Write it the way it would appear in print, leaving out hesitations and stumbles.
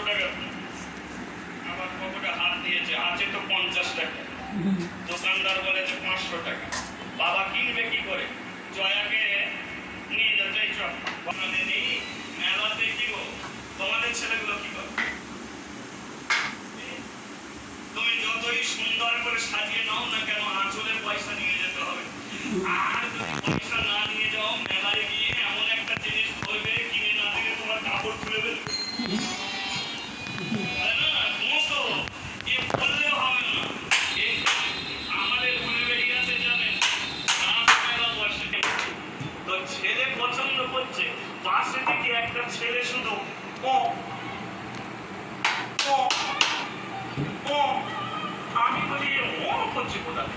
টাকা। আবার পকেটে হাত দিয়েছে, আছে তো 50 টাকা। দোকানদার বলেছে 500 টাকা। বাবা কিনবে কি করে? জয়াকে নিয়ে যাচ্ছে, এই চল বানাতে নেই মেলাতে কি গো, তোমাদের ছেলেগুলো কি করে? তুমি যতই সুন্দর করে সাজিয়ে নাও না কেন, আঁচলের পয়সা নিয়ে যেতে হবে। আর যদি পয়সা না নিয়ে যাও, মেলায় গিয়ে এমন একটা জিনিস ধরবে, কিনে না দিলে তোমার কাপড় খুলে দেবে। ছেলে পছন্দ করছে, পাশে থেকে একটা ছেলে শুধু ও ও ও, আমি বলি ও করছি কোথায়?